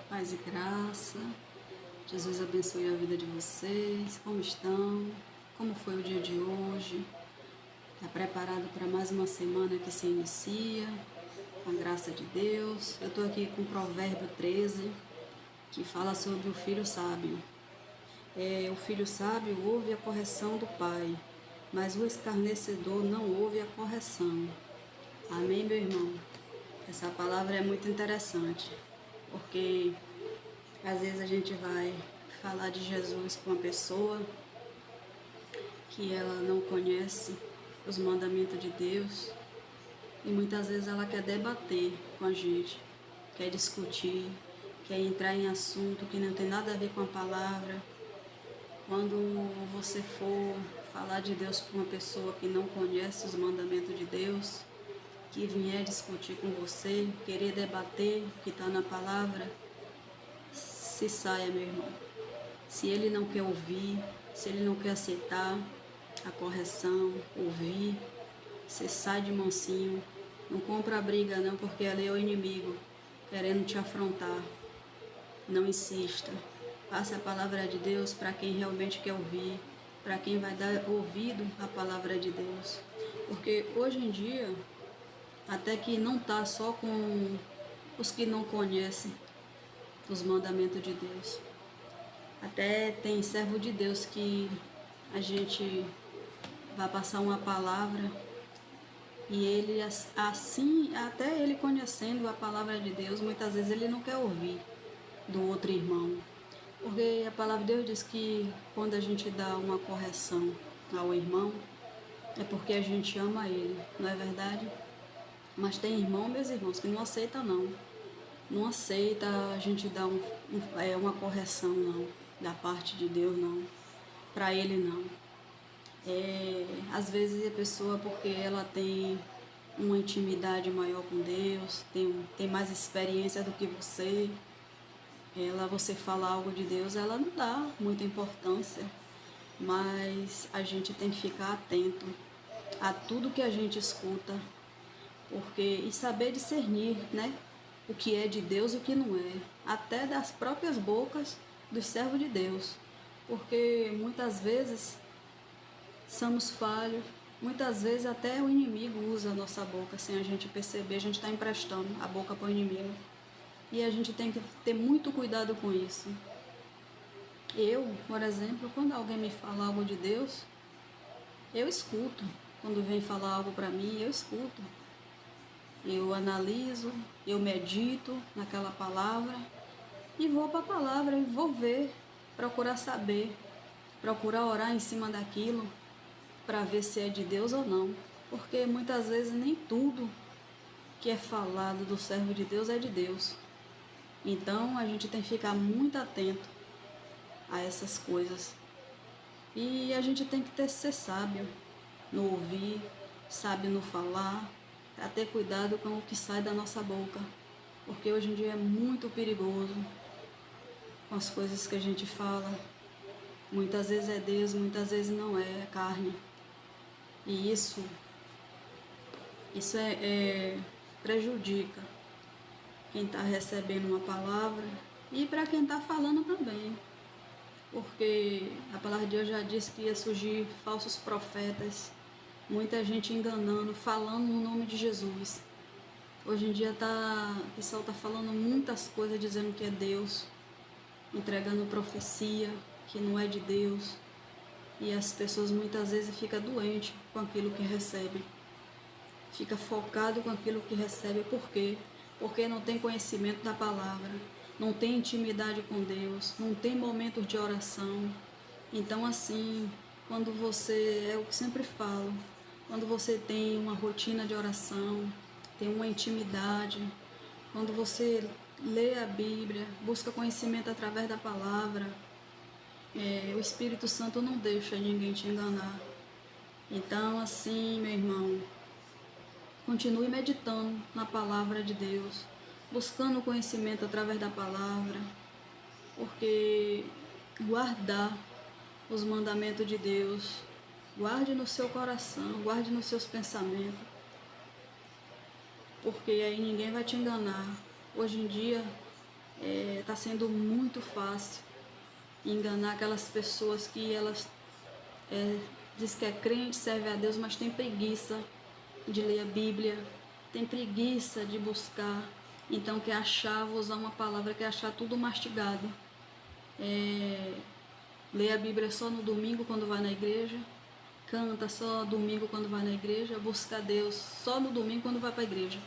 Paz e graça. Jesus abençoe a vida de vocês. Como estão? Como foi o dia de hoje? Está preparado para mais uma semana que se inicia? Com a graça de Deus. Eu estou aqui com o Provérbio 13, que fala sobre o filho sábio. O filho sábio ouve a correção do pai, mas o escarnecedor não ouve a correção. Amém, meu irmão? Essa palavra é muito interessante, porque às vezes a gente vai falar de Jesus com uma pessoa que ela não conhece os mandamentos de Deus e muitas vezes ela quer debater com a gente, quer discutir, quer entrar em assunto que não tem nada a ver com a palavra. Quando você for falar de Deus com uma pessoa que não conhece os mandamentos de Deus, que vier discutir com você, querer debater o que está na palavra, se saia, meu irmão. Se ele não quer ouvir, se ele não quer aceitar a correção, ouvir, você sai de mansinho. Não compra a briga não, porque ali é o inimigo querendo te afrontar. Não insista. Passe a palavra de Deus para quem realmente quer ouvir, para quem vai dar ouvido à palavra de Deus. Porque hoje em dia, até que não está só com os que não conhecem os mandamentos de Deus. Até tem servo de Deus que a gente vai passar uma palavra e ele assim, até ele conhecendo a palavra de Deus, muitas vezes ele não quer ouvir do outro irmão. Porque a palavra de Deus diz que quando a gente dá uma correção ao irmão, é porque a gente ama ele, não é verdade? Mas tem irmão, meus irmãos, que não aceita não. Não aceita a gente dar uma correção não, da parte de Deus não, para ele não. Às vezes a pessoa, porque ela tem uma intimidade maior com Deus, tem mais experiência do que você, você fala algo de Deus, ela não dá muita importância, mas a gente tem que ficar atento a tudo que a gente escuta, e saber discernir, né? O que é de Deus e o que não é, até das próprias bocas dos servos de Deus, porque muitas vezes somos falhos, muitas vezes até o inimigo usa a nossa boca sem a gente perceber, a gente está emprestando a boca para o inimigo, e a gente tem que ter muito cuidado com isso. Eu, por exemplo, quando alguém me fala algo de Deus, eu escuto. Quando vem falar algo para mim, eu escuto. Eu analiso, eu medito naquela palavra e vou para a palavra e vou ver, procurar saber, procurar orar em cima daquilo para ver se é de Deus ou não. Porque muitas vezes nem tudo que é falado do servo de Deus é de Deus. Então a gente tem que ficar muito atento a essas coisas. E a gente tem que ser sábio no ouvir, sábio no falar, para ter cuidado com o que sai da nossa boca, porque hoje em dia é muito perigoso com as coisas que a gente fala. Muitas vezes é Deus, muitas vezes não é, carne. E isso prejudica quem está recebendo uma palavra e para quem está falando também, porque a palavra de Deus já disse que ia surgir falsos profetas, muita gente enganando, falando no nome de Jesus. Hoje em dia o pessoal está falando muitas coisas, dizendo que é Deus, entregando profecia que não é de Deus, e as pessoas muitas vezes ficam doentes com aquilo que recebem, fica focado com aquilo que recebe. Por quê? Porque não tem conhecimento da palavra, não tem intimidade com Deus, não tem momentos de oração. Então assim, quando você, é o que sempre falo, quando você tem uma rotina de oração, tem uma intimidade, quando você lê a Bíblia, busca conhecimento através da palavra, o Espírito Santo não deixa ninguém te enganar. Então assim, meu irmão, continue meditando na palavra de Deus, buscando conhecimento através da palavra, porque guardar os mandamentos de Deus, guarde no seu coração, guarde nos seus pensamentos, porque aí ninguém vai te enganar. Hoje em dia está sendo muito fácil enganar aquelas pessoas que elas diz que é crente, serve a Deus, mas tem preguiça de ler a Bíblia, tem preguiça de buscar, então quer achar, vou usar uma palavra, quer achar tudo mastigado. Lê a Bíblia só no domingo quando vai na igreja, canta só domingo quando vai na igreja, busca Deus só no domingo quando vai para a igreja.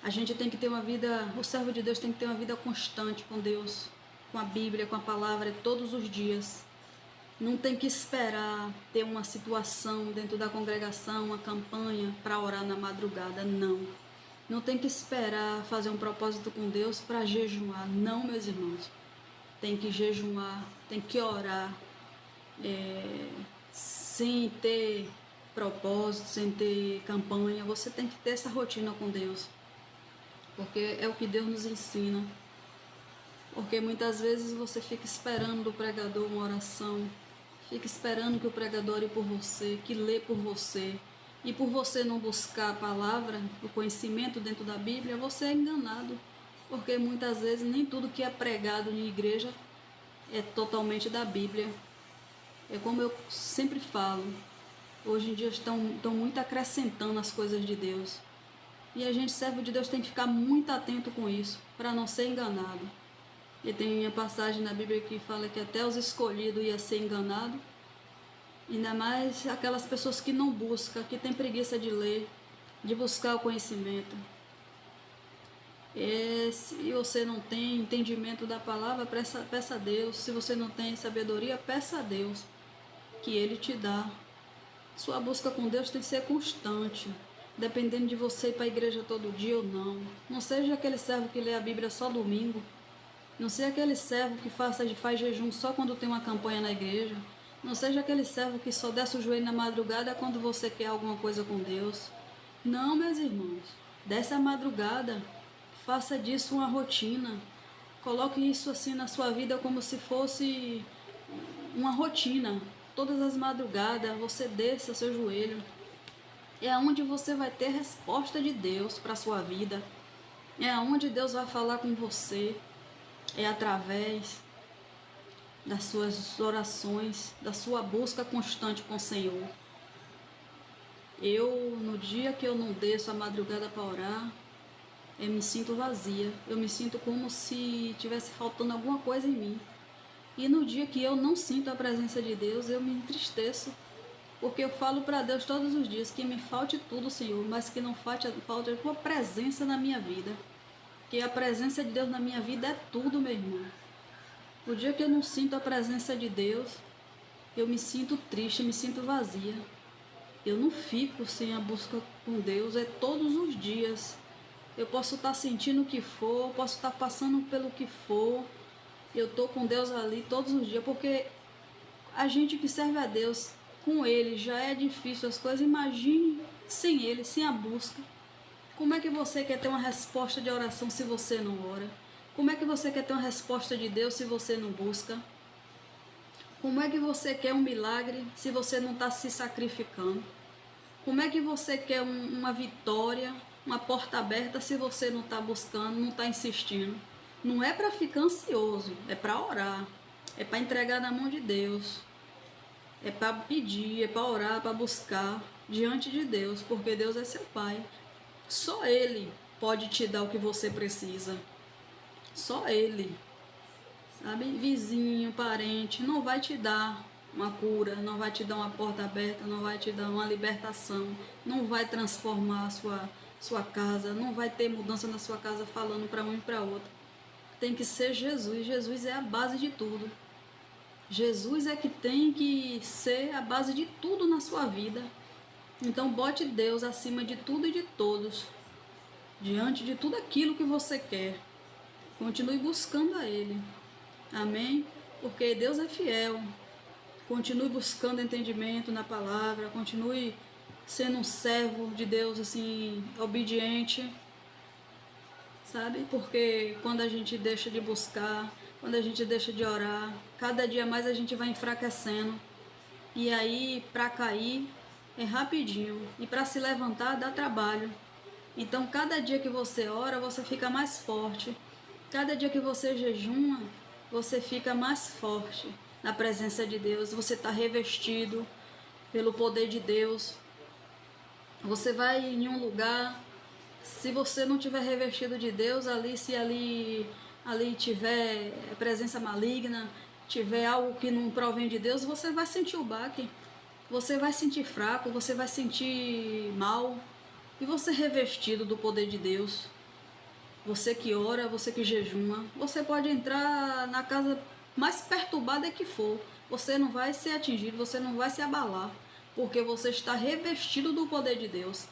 A gente tem que ter uma vida, o servo de Deus tem que ter uma vida constante com Deus, com a Bíblia, com a palavra, todos os dias. Não tem que esperar ter uma situação dentro da congregação, uma campanha para orar na madrugada, não. Não tem que esperar fazer um propósito com Deus para jejuar, não, meus irmãos. Tem que jejuar, tem que orar, sem ter propósito, sem ter campanha. Você tem que ter essa rotina com Deus, porque é o que Deus nos ensina. Porque muitas vezes você fica esperando do pregador uma oração, fica esperando que o pregador ore por você, que lê por você, e por você não buscar a palavra, o conhecimento dentro da Bíblia, você é enganado. Porque muitas vezes nem tudo que é pregado em igreja é totalmente da Bíblia. É como eu sempre falo, hoje em dia estão muito acrescentando as coisas de Deus. E a gente, servo de Deus, tem que ficar muito atento com isso, para não ser enganado. E tem uma passagem na Bíblia que fala que até os escolhidos iam ser enganados. Ainda mais aquelas pessoas que não buscam, que têm preguiça de ler, de buscar o conhecimento. Se você não tem entendimento da palavra, peça a Deus. Se você não tem sabedoria, peça a Deus, que Ele te dá. Sua busca com Deus tem que ser constante, dependendo de você ir para a igreja todo dia ou não. Não seja aquele servo que lê a Bíblia só domingo. Não seja aquele servo que faz jejum só quando tem uma campanha na igreja. Não seja aquele servo que só desce o joelho na madrugada quando você quer alguma coisa com Deus. Não, meus irmãos. Desce a madrugada. Faça disso uma rotina. Coloque isso assim na sua vida como se fosse uma rotina. Todas as madrugadas você desça seu joelho. É onde você vai ter resposta de Deus para a sua vida. É onde Deus vai falar com você. É através das suas orações, da sua busca constante com o Senhor. No dia que eu não desço a madrugada para orar, eu me sinto vazia. Eu me sinto como se tivesse faltando alguma coisa em mim. E no dia que eu não sinto a presença de Deus, eu me entristeço. Porque eu falo para Deus todos os dias que me falte tudo, Senhor, mas que não falte a tua presença na minha vida. Que a presença de Deus na minha vida é tudo, meu irmão. O dia que eu não sinto a presença de Deus, eu me sinto triste, me sinto vazia. Eu não fico sem a busca com Deus, é todos os dias. Eu posso estar sentindo o que for, posso estar passando pelo que for, eu estou com Deus ali todos os dias, porque a gente que serve a Deus, com Ele já é difícil as coisas, imagine sem Ele, sem a busca. Como é que você quer ter uma resposta de oração se você não ora? Como é que você quer ter uma resposta de Deus se você não busca? Como é que você quer um milagre se você não está se sacrificando? Como é que você quer uma vitória, uma porta aberta se você não está buscando, não está insistindo? Não é para ficar ansioso, é para orar, é para entregar na mão de Deus, é para pedir, é para orar, para buscar diante de Deus, porque Deus é seu Pai. Só Ele pode te dar o que você precisa. Só Ele, sabe? Vizinho, parente, não vai te dar uma cura, não vai te dar uma porta aberta, não vai te dar uma libertação, não vai transformar a sua casa, não vai ter mudança na sua casa falando para um e para outro. Tem que ser Jesus. Jesus é a base de tudo. Jesus é que tem que ser a base de tudo na sua vida. Então bote Deus acima de tudo e de todos, diante de tudo aquilo que você quer. Continue buscando a Ele. Amém? Porque Deus é fiel. Continue buscando entendimento na palavra. Continue sendo um servo de Deus, assim, obediente. Sabe? Porque quando a gente deixa de buscar, quando a gente deixa de orar, cada dia mais a gente vai enfraquecendo. E aí, para cair, é rapidinho. E para se levantar, dá trabalho. Então, cada dia que você ora, você fica mais forte. Cada dia que você jejuma, você fica mais forte na presença de Deus. Você está revestido pelo poder de Deus. Você vai em um lugar, se você não tiver revestido de Deus, se ali tiver presença maligna, tiver algo que não provém de Deus, você vai sentir o baque. Você vai sentir fraco, você vai sentir mal. E você revestido do poder de Deus, você que ora, você que jejuma, você pode entrar na casa mais perturbada que for. Você não vai ser atingido, você não vai se abalar, porque você está revestido do poder de Deus.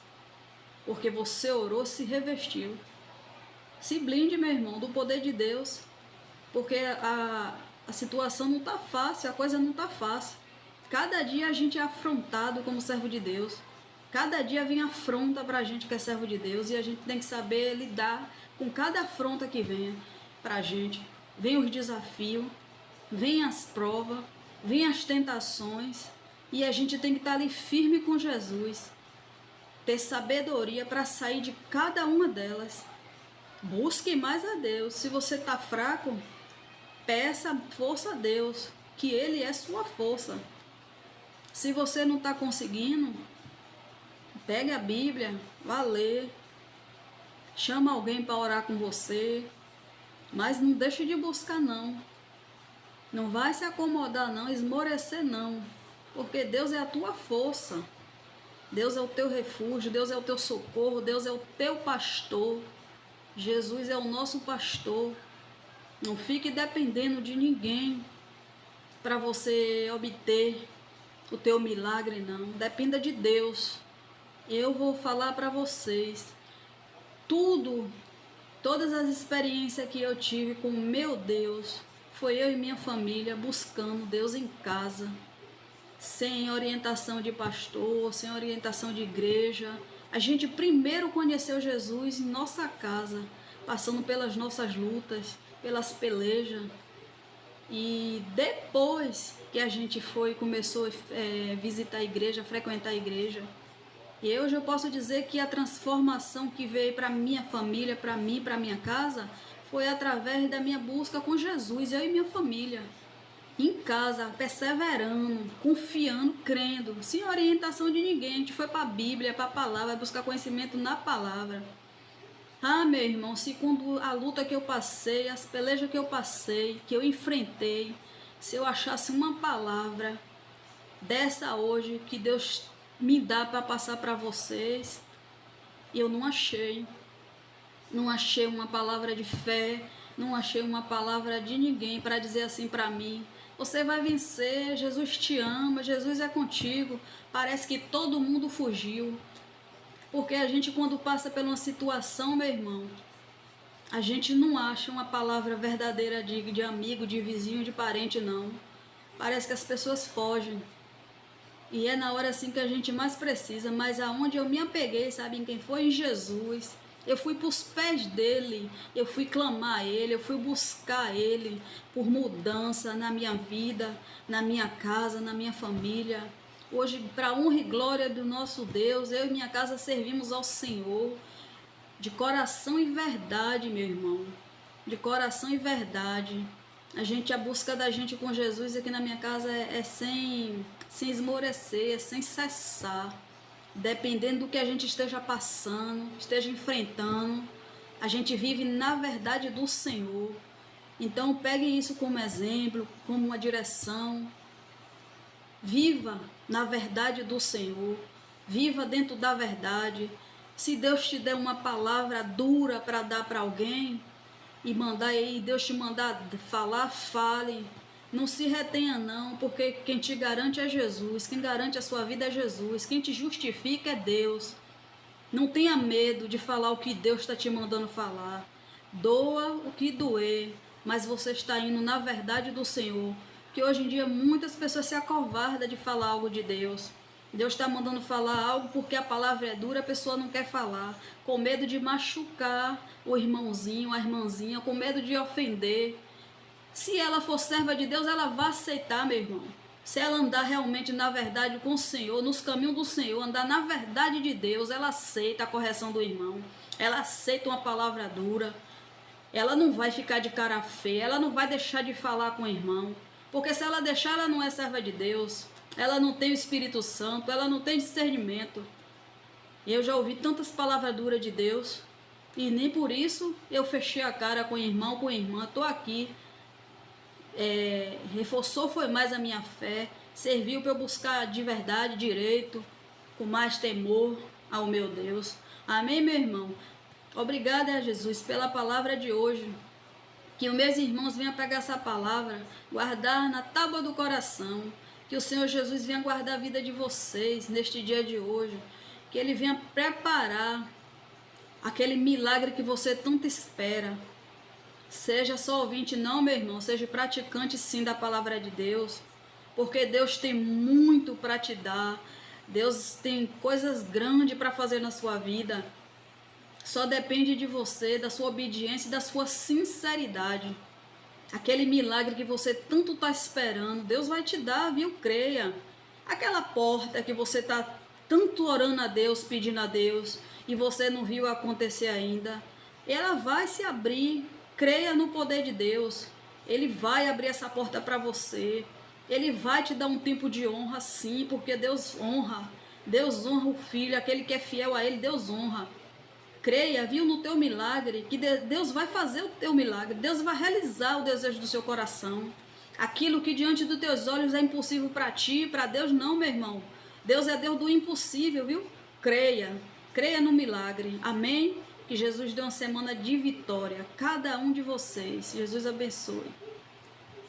Porque você orou, se revestiu. Se blinde, meu irmão, do poder de Deus, porque a situação não está fácil, a coisa não está fácil. Cada dia a gente é afrontado como servo de Deus. Cada dia vem afronta para a gente que é servo de Deus, e a gente tem que saber lidar com cada afronta que venha para a gente. Vem os desafios, vem as provas, vem as tentações, e a gente tem que estar ali firme com Jesus, ter sabedoria para sair de cada uma delas. Busque mais a Deus. Se você está fraco, peça força a Deus, que Ele é sua força. Se você não está conseguindo, pegue a Bíblia, vá ler, chama alguém para orar com você, mas não deixe de buscar não. Não vai se acomodar não, esmorecer não, porque Deus é a tua força. Deus é o teu refúgio, Deus é o teu socorro, Deus é o teu pastor. Jesus é o nosso pastor. Não fique dependendo de ninguém para você obter o teu milagre, não. Dependa de Deus. Eu vou falar para vocês, todas as experiências que eu tive com o meu Deus, foi eu e minha família buscando Deus em casa, sem orientação de pastor, sem orientação de igreja. A gente primeiro conheceu Jesus em nossa casa, passando pelas nossas lutas, pelas pelejas. E depois que a gente começou a visitar a igreja, frequentar a igreja, e hoje eu posso dizer que a transformação que veio para minha família, para mim, para minha casa, foi através da minha busca com Jesus, eu e minha família. Em casa, perseverando, confiando, crendo, sem orientação de ninguém. A gente foi para a Bíblia, para a palavra, buscar conhecimento na palavra. Ah, meu irmão, segundo a luta que eu passei, as pelejas que eu passei, que eu enfrentei, se eu achasse uma palavra dessa hoje que Deus me dá para passar para vocês, eu não achei. Não achei uma palavra de fé, não achei uma palavra de ninguém para dizer assim para mim: você vai vencer, Jesus te ama, Jesus é contigo. Parece que todo mundo fugiu. Porque a gente, quando passa por uma situação, meu irmão, a gente não acha uma palavra verdadeira de amigo, de vizinho, de parente, não. Parece que as pessoas fogem. E é na hora assim que a gente mais precisa. Mas aonde eu me apeguei, sabe em quem foi? Em Jesus. Eu fui para os pés dele, eu fui clamar a ele, eu fui buscar ele por mudança na minha vida, na minha casa, na minha família. Hoje, para honra e glória do nosso Deus, eu e minha casa servimos ao Senhor de coração e verdade, meu irmão. De coração e verdade. A busca da gente com Jesus aqui na minha casa é sem esmorecer, é sem cessar. Dependendo do que a gente esteja passando, esteja enfrentando, a gente vive na verdade do Senhor. Então pegue isso como exemplo, como uma direção. Viva na verdade do Senhor, viva dentro da verdade. Se Deus te der uma palavra dura para dar para alguém, e Deus te mandar falar, fale. Não se retenha não, porque quem te garante é Jesus, quem garante a sua vida é Jesus, quem te justifica é Deus. Não tenha medo de falar o que Deus está te mandando falar. Doa o que doer, mas você está indo na verdade do Senhor. Que hoje em dia muitas pessoas se acovardam de falar algo de Deus. Deus está mandando falar algo porque a palavra é dura, a pessoa não quer falar, com medo de machucar o irmãozinho, a irmãzinha, com medo de ofender. Se ela for serva de Deus, ela vai aceitar, meu irmão. Se ela andar realmente na verdade com o Senhor, nos caminhos do Senhor, andar na verdade de Deus, ela aceita a correção do irmão. Ela aceita uma palavra dura. ela não vai ficar de cara feia, ela não vai deixar de falar com o irmão, porque se ela deixar, ela não é serva de Deus, ela não tem o Espírito Santo, ela não tem discernimento. Eu já ouvi tantas palavras duras de Deus, e nem por isso eu fechei a cara com o irmão, com a irmã. Estou aqui, reforçou foi mais a minha fé, serviu para eu buscar de verdade, direito, com mais temor ao meu Deus. Amém, meu irmão? Obrigada, Jesus, pela palavra de hoje. Que os meus irmãos venham pegar essa palavra, guardar na tábua do coração. Que o Senhor Jesus venha guardar a vida de vocês neste dia de hoje. Que Ele venha preparar aquele milagre que você tanto espera. Seja só ouvinte, não, meu irmão. Seja praticante, sim, da palavra de Deus. Porque Deus tem muito para te dar. Deus tem coisas grandes para fazer na sua vida. Só depende de você, da sua obediência e da sua sinceridade. Aquele milagre que você tanto está esperando, Deus vai te dar, viu? Creia. Aquela porta que você está tanto orando a Deus, pedindo a Deus, e você não viu acontecer ainda, ela vai se abrir. Creia no poder de Deus. Ele vai abrir essa porta para você. Ele vai te dar um tempo de honra, sim, porque Deus honra. Deus honra o filho, aquele que é fiel a Ele, Deus honra. Creia, viu, no teu milagre, que Deus vai fazer o teu milagre, Deus vai realizar o desejo do seu coração. Aquilo que diante dos teus olhos é impossível para ti, para Deus não, meu irmão. Deus é Deus do impossível, viu? Creia, creia no milagre. Amém? Que Jesus dê uma semana de vitória a cada um de vocês. Jesus abençoe.